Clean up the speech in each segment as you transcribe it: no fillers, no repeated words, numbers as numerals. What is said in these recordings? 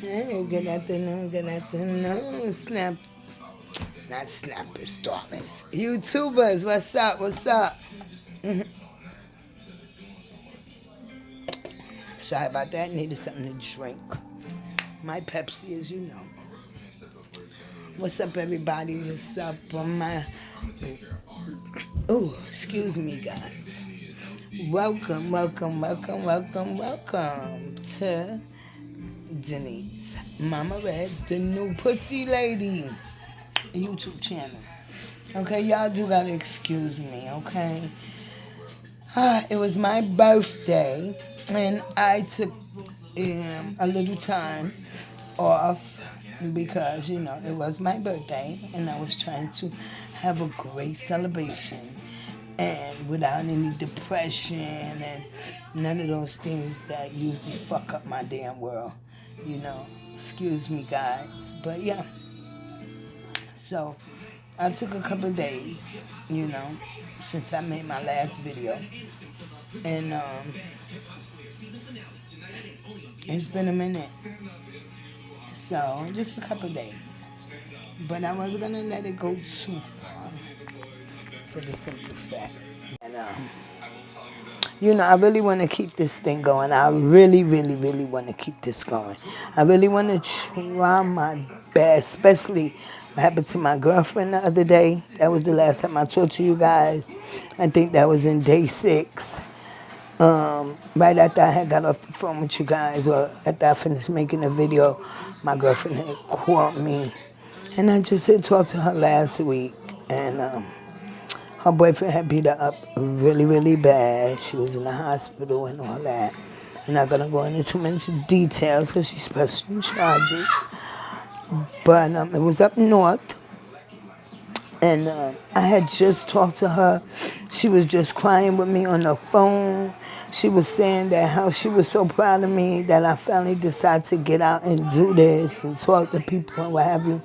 Hey, good afternoon, not snappers, stormers, YouTubers, what's up? Sorry about that, needed something to drink. My Pepsi, as you know. What's up, everybody? What's up on my, oh, excuse me, guys. Welcome to Denise, Mama Red's the new pussy lady YouTube channel. Okay, y'all do gotta excuse me, okay? It was my birthday, and I took a little time off because, it was my birthday, and I was trying to have a great celebration and without any depression and none of those things that usually fuck up my damn world, you know. Excuse me, guys. But yeah, so I took a couple of days, since I made my last video. And it's been a minute. So just a couple of days. But I wasn't gonna let it go too far for the simple fact. And I really want to keep this thing going. I really, really, really want to keep this going. I really want to try my best, especially what happened to my girlfriend the other day. That was the last time I talked to you guys. I think that was in day 6. Right after I had got off the phone with you guys, or after I finished making the video, my girlfriend had called me. And I just had talked to her last week. And her boyfriend had beat her up really, really bad. She was in the hospital and all that. I'm not going to go into too many details because she's pressing charges. But it was up north. And I had just talked to her. She was just crying with me on the phone. She was saying that how she was so proud of me that I finally decided to get out and do this and talk to people and what have you.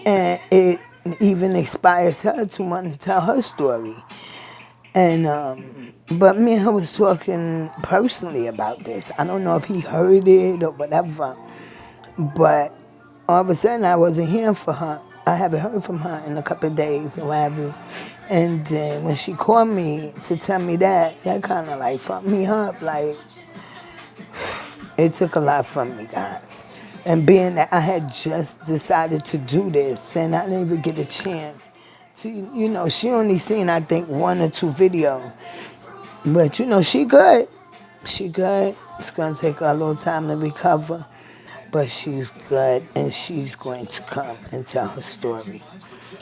And it even inspires her to want to tell her story. And but me and her was talking personally about this. I don't know if he heard it or whatever. But all of a sudden I wasn't hearing for her. I haven't heard from her in a couple of days or what have you. And when she called me to tell me that kind of like fucked me up. Like, it took a lot from me, guys. And being that I had just decided to do this and I didn't even get a chance to, she only seen, I think, 1 or 2 videos. But, she good. She good. It's going to take her a little time to recover. But she's good, and she's going to come and tell her story.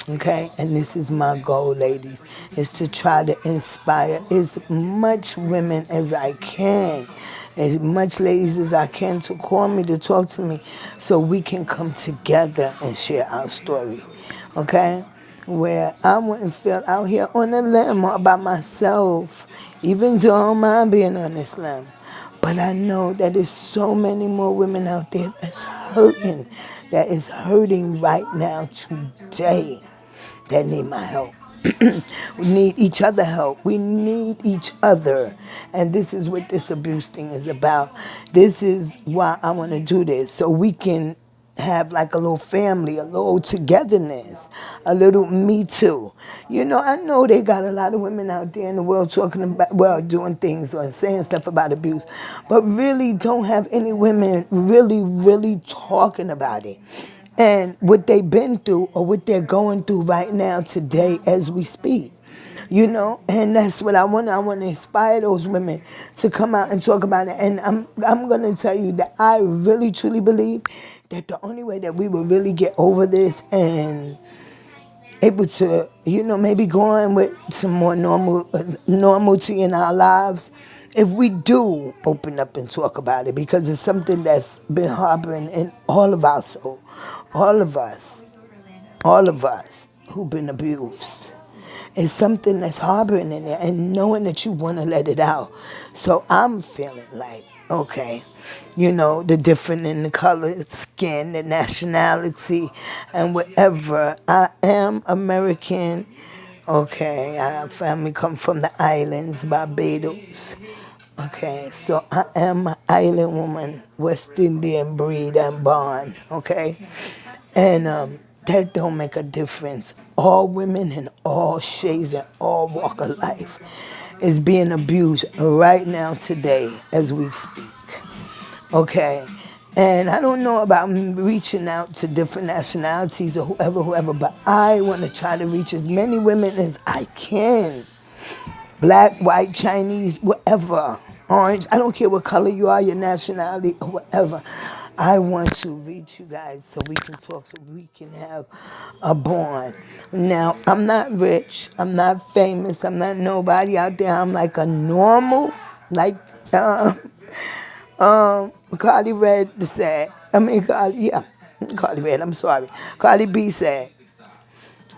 Okay? And this is my goal, ladies, is to try to inspire as much women as I can, as much ladies as I can to call me, to talk to me, so we can come together and share our story. Okay? Where I wouldn't feel out here on a limb all by myself, even though I don't mind being on this limb. But I know that there's so many more women out there that is hurting right now today, that need my help. We need each other help. We need each other. And this is what this abuse thing is about. This is why I want to do this, so we can have like a little family, a little togetherness, a little me too. I know they got a lot of women out there in the world talking about, well, doing things or saying stuff about abuse, but really don't have any women really, really talking about it and what they've been through or what they're going through right now today as we speak. And that's what I want. I want to inspire those women to come out and talk about it. And I'm going to tell you that I really truly believe that the only way that we will really get over this and able to, maybe go on with some more normalcy in our lives, if we do open up and talk about it, because it's something that's been harboring in all of our soul, all of us who've been abused. It's something that's harboring in there and knowing that you want to let it out. So I'm feeling like, okay, the different in the color, skin, the nationality, and whatever. I am American. Okay, our family come from the islands, Barbados. Okay, so I am an island woman, West Indian breed and born, okay? And that don't make a difference. All women in all shades and all walk of life is being abused right now today as we speak, okay? And I don't know about reaching out to different nationalities or whoever, but I want to try to reach as many women as I can. Black, white, Chinese, whatever, orange, I don't care what color you are, your nationality, or whatever. I want to reach you guys so we can talk, so we can have a bond. Now, I'm not rich, I'm not famous, I'm not nobody out there. I'm like a normal, like Cardi Red said. Cardi Red, I'm sorry. Cardi B said,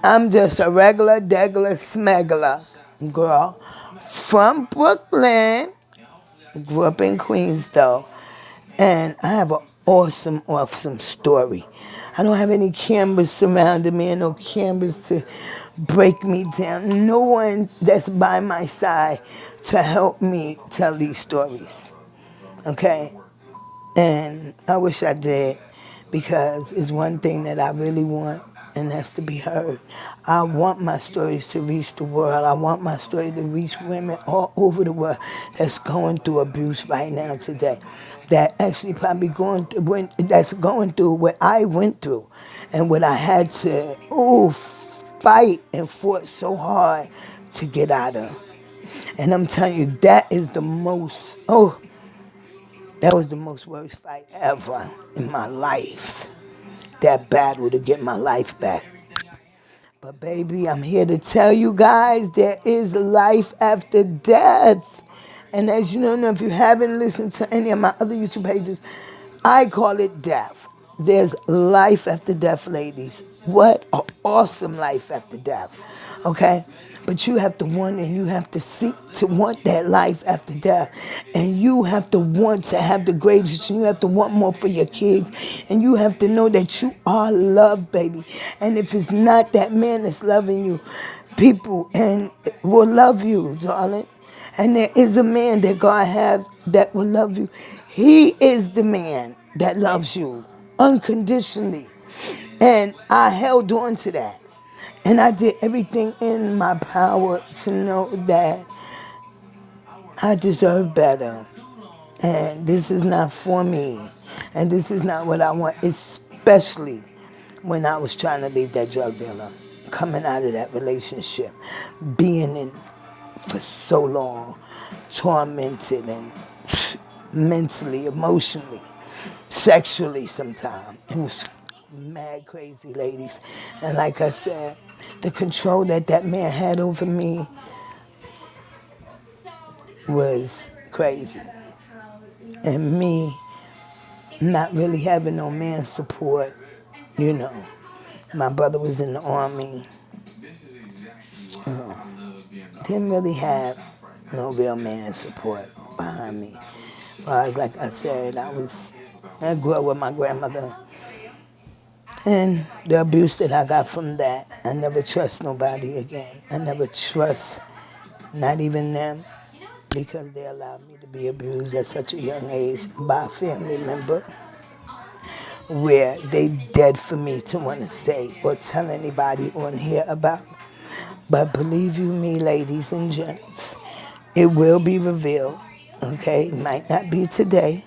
I'm just a regular, degular, smegular girl from Brooklyn. Grew up in Queens, though. And I have an awesome, awesome story. I don't have any cameras surrounding me and no cameras to break me down. No one that's by my side to help me tell these stories. Okay? And I wish I did, because it's one thing that I really want, and that's to be heard. I want my stories to reach the world. I want my story to reach women all over the world that's going through abuse right now today, that actually probably that's going through what I went through and what I had to fight and fought so hard to get out of. And I'm telling you, that is the most, that was the most worst fight ever in my life. That battle to get my life back. But baby, I'm here to tell you guys there is life after death. And as you know, if you haven't listened to any of my other YouTube pages, I call it death. There's life after death, ladies. What an awesome life after death. Okay? But you have to want and you have to seek to want that life after death. And you have to want to have the greatest, and you have to want more for your kids. And you have to know that you are loved, baby. And if it's not that man that's loving you, people and will love you, darling. And there is a man that God has that will love you. He is the man that loves you unconditionally. And I held on to that. And I did everything in my power to know that I deserve better. And this is not for me. And this is not what I want, especially when I was trying to leave that drug dealer, coming out of that relationship, being in for so long, tormented and mentally, emotionally, sexually sometimes. It was mad crazy, ladies. And like I said, the control that that man had over me was crazy. And me not really having no man support, you know. My brother was in the army. Didn't really have no real man support behind me. Well, like I said, I grew up with my grandmother. And the abuse that I got from that, I never trust nobody again. I never trust, not even them, because they allowed me to be abused at such a young age by a family member, where they dead for me to want to stay or tell anybody on here about. But believe you me, ladies and gents, it will be revealed, okay? It might not be today,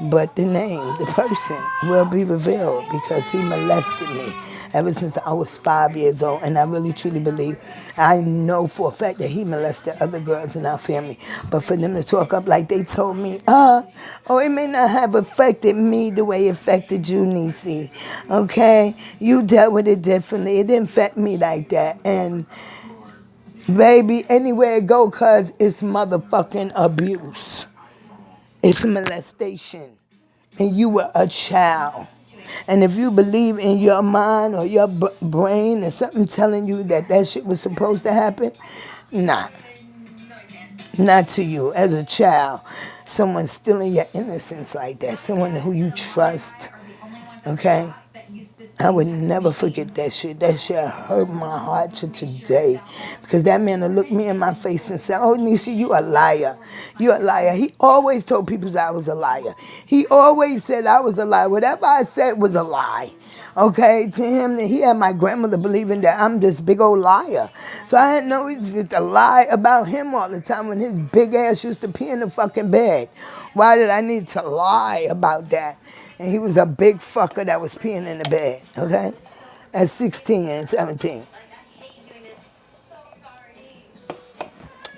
but the name, the person will be revealed, because he molested me ever since I was 5 years old. And I really truly believe, I know for a fact that he molested other girls in our family. But for them to talk up like they told me, it may not have affected me the way it affected you, Niecy. Okay? You dealt with it differently. It didn't affect me like that. And baby, anywhere it go, cause it's motherfucking abuse. It's molestation. And you were a child. And if you believe in your mind or your brain or something telling you that that shit was supposed to happen, nah. Not to you. As a child, someone stealing your innocence like that, someone who you trust, okay? I would never forget that shit. That shit hurt my heart to today. Because that man would look me in my face and say, oh, Nisha, you a liar. You a liar. He always told people that I was a liar. He always said I was a liar. Whatever I said was a lie. Okay, to him, he had my grandmother believing that I'm this big old liar. So I had no reason to lie about him all the time when his big ass used to pee in the fucking bed. Why did I need to lie about that? And he was a big fucker that was peeing in the bed, okay? At 16 and 17.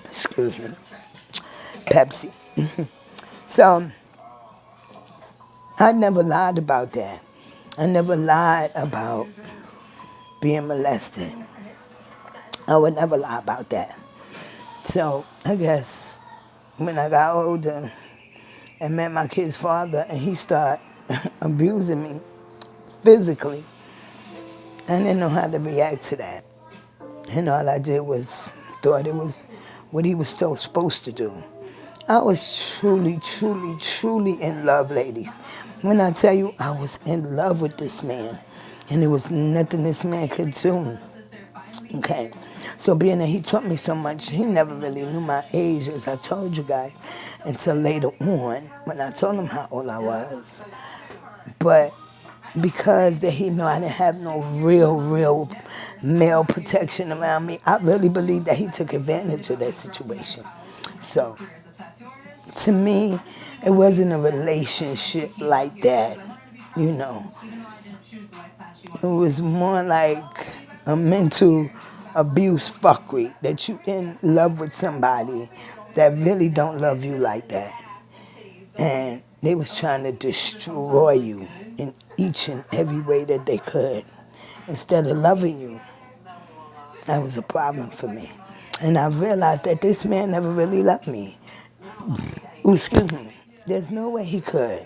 Excuse me. Pepsi. So, I never lied about that. I never lied about being molested. I would never lie about that. So, I guess when I got older and met my kid's father and he started abusing me physically, I didn't know how to react to that. And all I did was thought it was what he was still supposed to do. I was truly, truly, truly in love, ladies. When I tell you I was in love with this man, and there was nothing this man could do. Okay. So being that he taught me so much, he never really knew my age, as I told you guys, until later on when I told him how old I was. But because that he knew I didn't have no real male protection around me, I really believe that he took advantage of that situation. So, to me, it wasn't a relationship like that, you know. It was more like a mental abuse fuckery, that you in love with somebody that really don't love you like that. And they was trying to destroy you in each and every way that they could. Instead of loving you, that was a problem for me. And I realized that this man never really loved me. Ooh, excuse me. There's no way he could.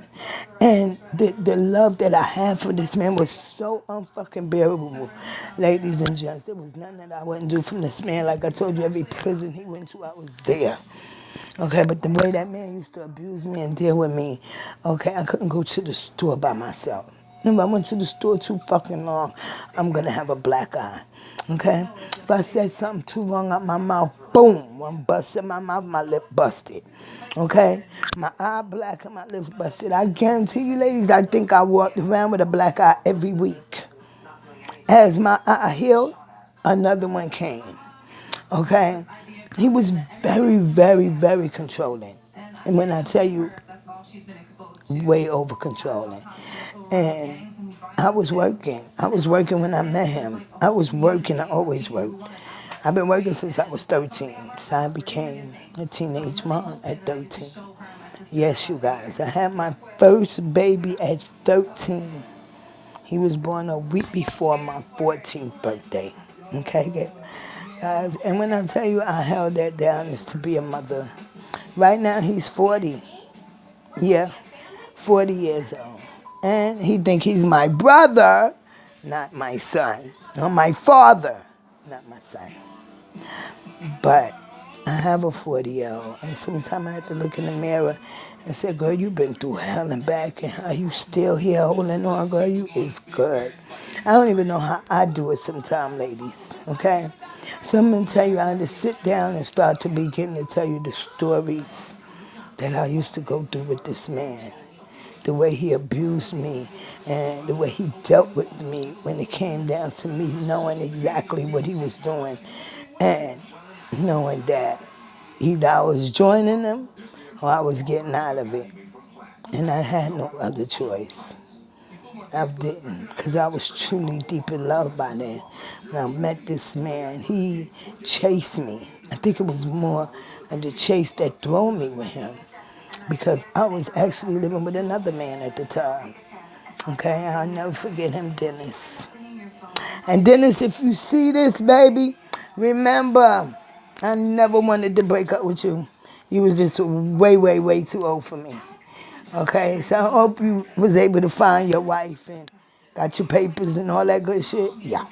And the love that I had for this man was so unfucking bearable, ladies and gents. There was nothing that I wouldn't do from this man. Like I told you, every prison he went to, I was there. Okay, but the way that man used to abuse me and deal with me, okay, I couldn't go to the store by myself. If I went to the store too fucking long, I'm going to have a black eye. Okay? If I said something too wrong out my mouth, boom, one bust in my mouth, my lip busted. Okay? My eye black and my lips busted. I guarantee you, ladies, I think I walked around with a black eye every week. As my eye healed, another one came. Okay? He was very controlling. And when I tell you, way over controlling. And I was working. I was working when I met him. I was working. I always worked. I've been working since I was 13. So I became a teenage mom at 13. Yes, you guys. I had my first baby at 13. He was born a week before my 14th birthday. Okay, guys. And when I tell you I held that down is to be a mother. Right now he's 40. Yeah, 40 years old. And he think he's my brother, not my son. Or my father, not my son. But I have a 40-year-old. And sometimes I have to look in the mirror and say, girl, you've been through hell and back, and are you still here holding on, girl? You is good. I don't even know how I do it sometimes, ladies, okay? So I'm going to tell you, I had to sit down and start to begin to tell you the stories that I used to go through with this man. The way he abused me and the way he dealt with me when it came down to me knowing exactly what he was doing and knowing that either I was joining him or I was getting out of it. And I had no other choice. I didn't, because I was truly deep in love by then. When I met this man, he chased me. I think it was more of the chase that drove me with him, because I was actually living with another man at the time. Okay, I'll never forget him, Dennis. And Dennis, if you see this, baby, remember, I never wanted to break up with you. You was just way too old for me. Okay, so I hope you was able to find your wife and got your papers and all that good shit. Yeah.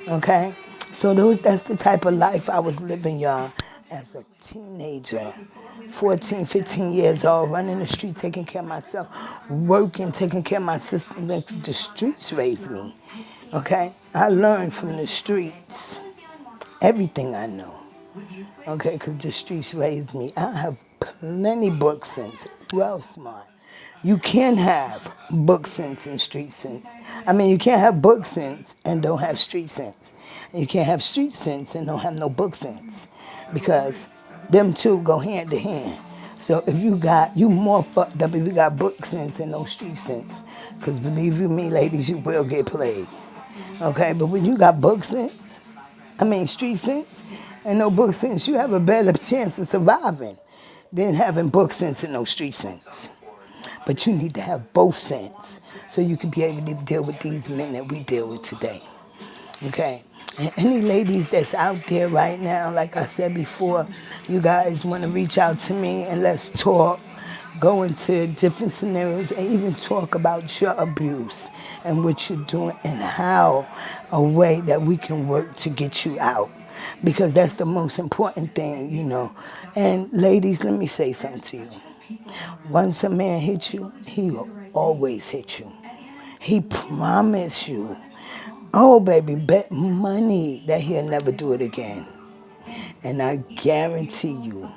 Okay, so that's the type of life I was living, y'all. as a teenager, 14, 15 years old, running the street, taking care of myself, working, taking care of my sister. The streets raised me, okay? I learned from the streets everything I know, okay, because the streets raised me. I have plenty book sense, well smart. You can have book sense and street sense. I mean, you can't have book sense and don't have street sense. And you can't have street sense and don't have no book sense, because them two go hand to hand. So if you more fucked up if you got book sense and no street sense, because believe you me, ladies, you will get played. Okay, but when you got book sense, street sense, and no book sense, you have a better chance of surviving than having book sense and no street sense. But you need to have both sense so you can be able to deal with these men that we deal with today. Okay? And any ladies that's out there right now, like I said before, you guys want to reach out to me and let's talk, go into different scenarios, and even talk about your abuse and what you're doing and how a way that we can work to get you out. Because that's the most important thing, you know. And ladies, let me say something to you. Once a man hits you, he will always hit you. He promised you, oh baby, bet money that he'll never do it again. And I guarantee you,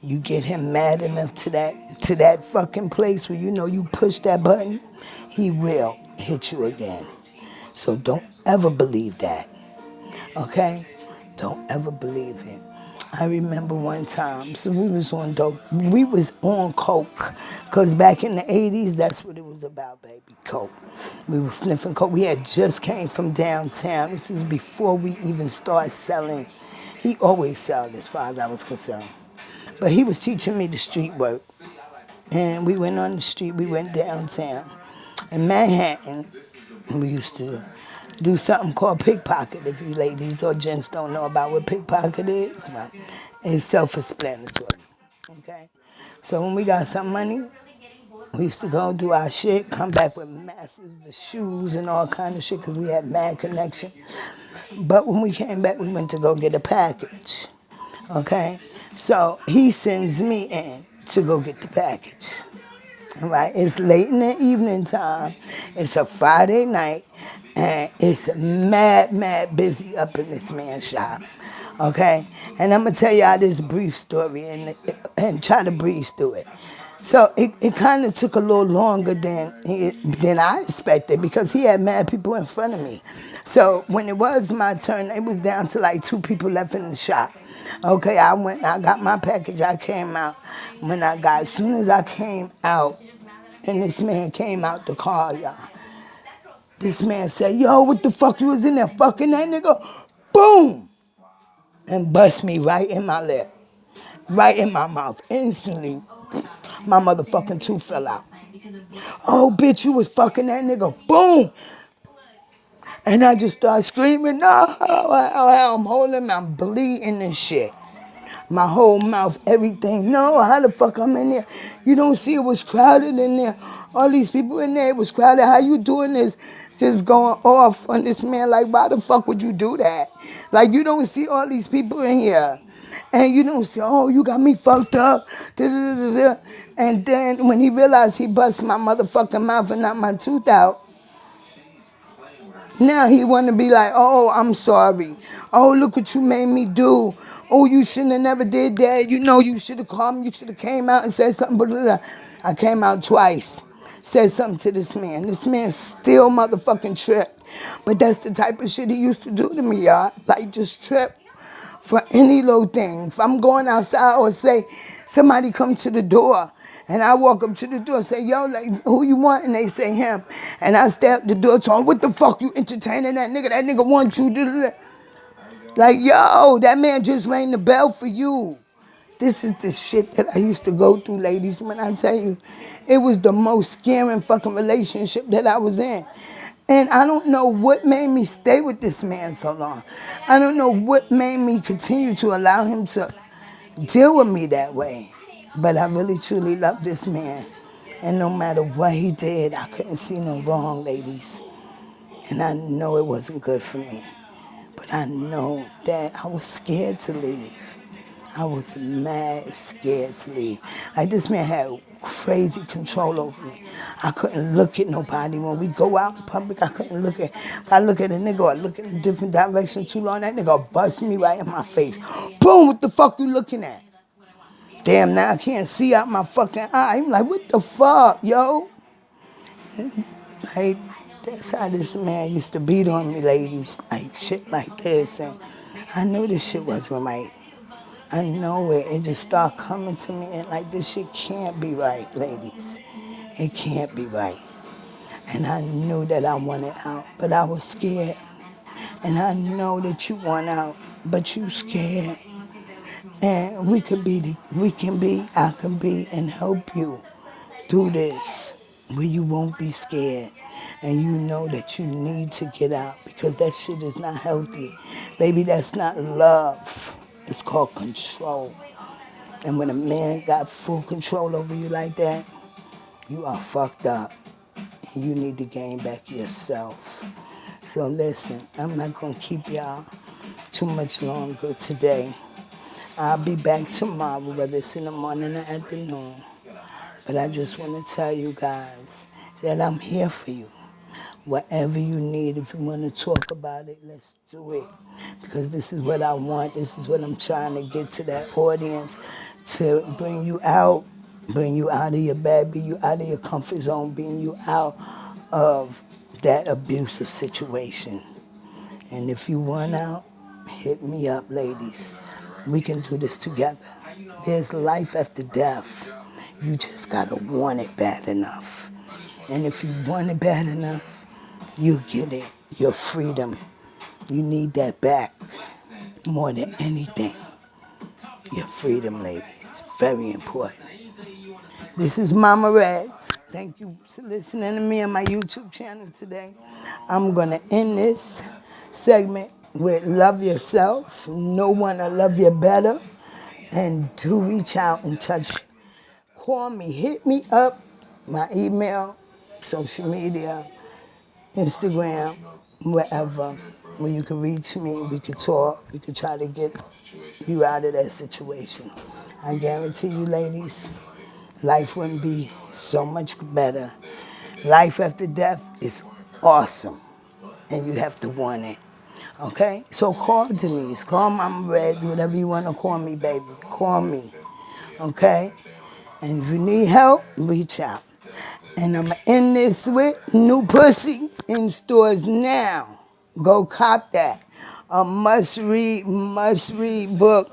you get him mad enough to that fucking place where you know you push that button, he will hit you again. So don't ever believe that. Okay? Don't ever believe it. I remember one time, so we was on coke, because back in the 80s, that's what it was about, baby, coke. We were sniffing coke. We had just came from downtown. This is before we even started selling. He always sold as far as I was concerned. But he was teaching me the street work. And we went on the street, we went downtown. In Manhattan, we used to do something called pickpocket. If you ladies or gents don't know about what pickpocket is, well, it's self-explanatory, okay? So when we got some money, we used to go do our shit, come back with massive shoes and all kind of shit because we had mad connection. But when we came back, we went to go get a package, okay? So he sends me in to go get the package. Right, it's late in the evening time. It's a Friday night, and it's mad busy up in this man's shop. Okay, and I'm gonna tell y'all this brief story and try to breeze through it. So it kind of took a little longer than I expected because he had mad people in front of me. So when it was my turn, it was down to like 2 people left in the shop. Okay, I went, I got my package, I came out. As soon as I came out, and this man came out the car, y'all. This man said, yo, what the fuck, you was in there fucking that nigga? Boom! And bust me right in my lip. Right in my mouth. Instantly, my motherfucking tooth fell out. Oh, bitch, you was fucking that nigga. Boom! And I just started screaming, no, I'm holding him, I'm bleeding and shit. My whole mouth, everything. No, how the fuck I'm in there? You don't see it was crowded in there. All these people in there, it was crowded. How you doing this? Just going off on this man. Like, why the fuck would you do that? Like, you don't see all these people in here. And you don't say, oh, you got me fucked up. Da-da-da-da-da. And then when he realized he bust my motherfucking mouth and knocked my tooth out, now he want to be like, oh, I'm sorry. Oh, look what you made me do. Oh, you shouldn't have never did that. You know, you should have called me. You should have came out and said something. Blah, blah, blah. I came out twice, said something to this man. This man still motherfucking tripped. But that's the type of shit he used to do to me, y'all. Like, just trip for any little thing. If I'm going outside or say somebody come to the door, and I walk up to the door and say, yo, like, who you want? And they say him. And I stay at the door, tell him, what the fuck you entertaining that nigga? That nigga wants you. Like, yo, that man just rang the bell for you. This is the shit that I used to go through, ladies. When I tell you, it was the most scaring fucking relationship that I was in. And I don't know what made me stay with this man so long. I don't know what made me continue to allow him to deal with me that way. But I really, truly love this man. And no matter what he did, I couldn't see no wrong, ladies. And I know it wasn't good for me. But I know that I was scared to leave. I was mad scared to leave. Like, this man had crazy control over me. I couldn't look at nobody. When we go out in public, I couldn't look at, if I look at a nigga or look in a different direction too long, that nigga bust me right in my face. Boom, what the fuck you looking at? Damn, now I can't see out my fucking eye. I'm like, what the fuck, yo? Like, that's how this man used to beat on me, ladies. Like, shit like this. And I knew this shit wasn't right. I know it. It just started coming to me and like, this shit can't be right, ladies. It can't be right. And I knew that I wanted out, but I was scared. And I know that you want out, but you scared. And I can be, and help you through this where you won't be scared. And you know that you need to get out because that shit is not healthy. Baby, that's not love. It's called control. And when a man got full control over you like that, you are fucked up. And you need to gain back yourself. So listen, I'm not going to keep y'all too much longer today. I'll be back tomorrow, whether it's in the morning or afternoon. But I just want to tell you guys that I'm here for you. Whatever you need, if you want to talk about it, let's do it. Because this is what I want. This is what I'm trying to get to that audience, to bring you out of your bed, bring you out of your comfort zone, bring you out of that abusive situation. And if you want out, hit me up, ladies. We can do this together. There's life after death. You just gotta want it bad enough. And if you want it bad enough, you get it. Your freedom. You need that back more than anything. Your freedom, ladies. Very important. This is Mama Reds. Thank you for listening to me on my YouTube channel today. I'm going to end this segment with love yourself. No one will love you better. And do reach out and touch. Call me. Hit me up. My email, social media, Instagram, wherever, where you can reach me. We could talk. We could try to get you out of that situation. I guarantee you, ladies, life wouldn't be so much better. Life after death is awesome, and you have to want it. Okay? So call Denise, call Mama Reds, whatever you want to call me, baby. Call me. Okay? And if you need help, reach out. And I'm going to end this with New Pussy in stores now. Go cop that. A must-read book.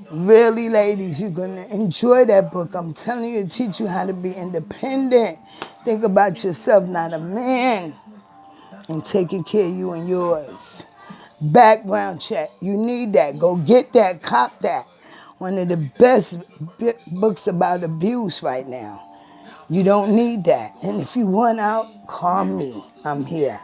Really, ladies, you're going to enjoy that book. I'm telling you, to teach you how to be independent. Think about yourself, not a man. And taking care of you and yours. Background check. You need that. Go get that. Cop that. One of the best books about abuse right now. You don't need that. And if you want out, call me. I'm here.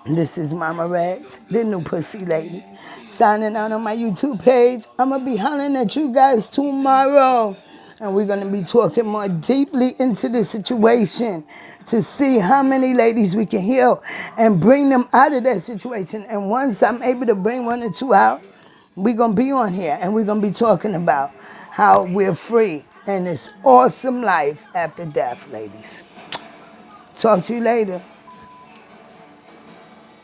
This is Mama Reds, the New Pussy Lady, signing out on my YouTube page. I'm going to be hollering at you guys tomorrow. And we're going to be talking more deeply into the situation to see how many ladies we can heal and bring them out of that situation. And once I'm able to bring one or two out, we're going to be on here and we're going to be talking about how we're free and this awesome life after death, ladies. Talk to you later.